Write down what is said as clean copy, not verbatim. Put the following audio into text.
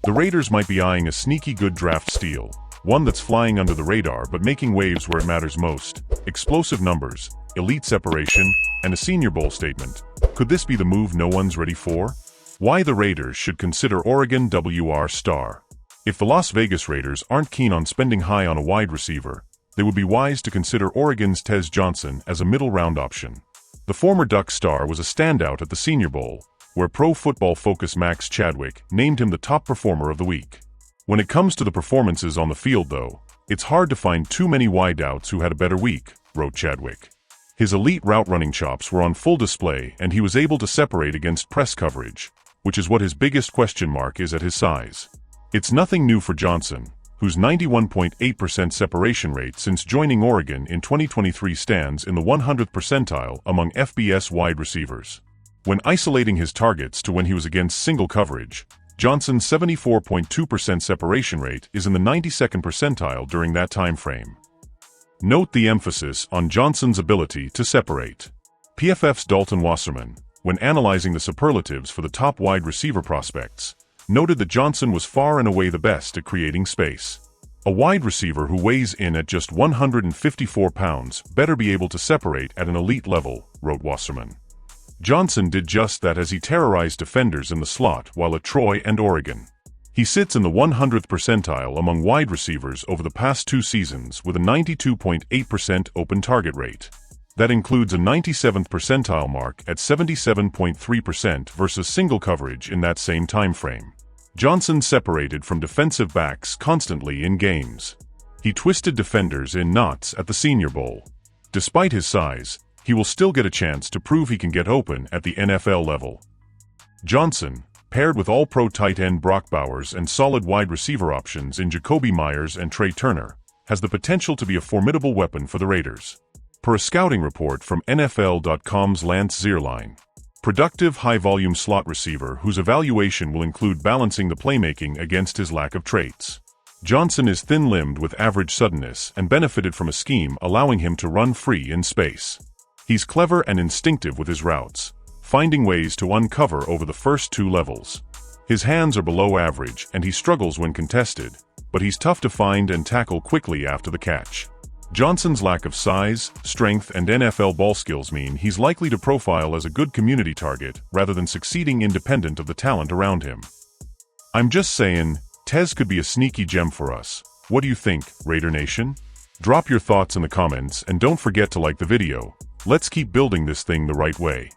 The Raiders might be eyeing a sneaky good draft steal, one that's flying under the radar but making waves where it matters most. Explosive numbers, elite separation, and a Senior Bowl statement. Could this be the move no one's ready for? Why the Raiders should consider Oregon WR star. If the Las Vegas Raiders aren't keen on spending high on a wide receiver, they would be wise to consider Oregon's Tez Johnson as a middle-round option. The former Duck star was a standout at the Senior Bowl, where Pro Football Focus Max Chadwick named him the top performer of the week. When it comes to the performances on the field, though, it's hard to find too many wideouts who had a better week, wrote Chadwick. His elite route-running chops were on full display, and he was able to separate against press coverage, which is what his biggest question mark is at his size. It's nothing new for Johnson, whose 91.8% separation rate since joining Oregon in 2023 stands in the 100th percentile among FBS wide receivers. When isolating his targets to when he was against single coverage, Johnson's 74.2% separation rate is in the 92nd percentile during that time frame. Note the emphasis on Johnson's ability to separate. PFF's Dalton Wasserman, when analyzing the superlatives for the top wide receiver prospects, noted that Johnson was far and away the best at creating space. A wide receiver who weighs in at just 154 pounds better be able to separate at an elite level, wrote Wasserman. Johnson did just that as he terrorized defenders in the slot while at Troy and Oregon. He sits in the 100th percentile among wide receivers over the past 2 seasons with a 92.8% open target rate. That includes a 97th percentile mark at 77.3% versus single coverage in that same time frame. Johnson separated from defensive backs constantly in games. He twisted defenders in knots at the Senior Bowl. Despite his size, he will still get a chance to prove he can get open at the NFL level. Johnson, paired with all-pro tight end Brock Bowers and solid wide receiver options in Jacoby Myers and Trey Turner, has the potential to be a formidable weapon for the Raiders. Per a scouting report from NFL.com's Lance Zierlein, productive high-volume slot receiver whose evaluation will include balancing the playmaking against his lack of traits. Johnson is thin-limbed with average suddenness and benefited from a scheme allowing him to run free in space. He's clever and instinctive with his routes, finding ways to uncover over the first 2 levels. His hands are below average and he struggles when contested, but he's tough to find and tackle quickly after the catch. Johnson's lack of size, strength, and NFL ball skills mean he's likely to profile as a good community target rather than succeeding independent of the talent around him. I'm just saying, Tez could be a sneaky gem for us. What do you think, Raider Nation? Drop your thoughts in the comments and don't forget to like the video. Let's keep building this thing the right way.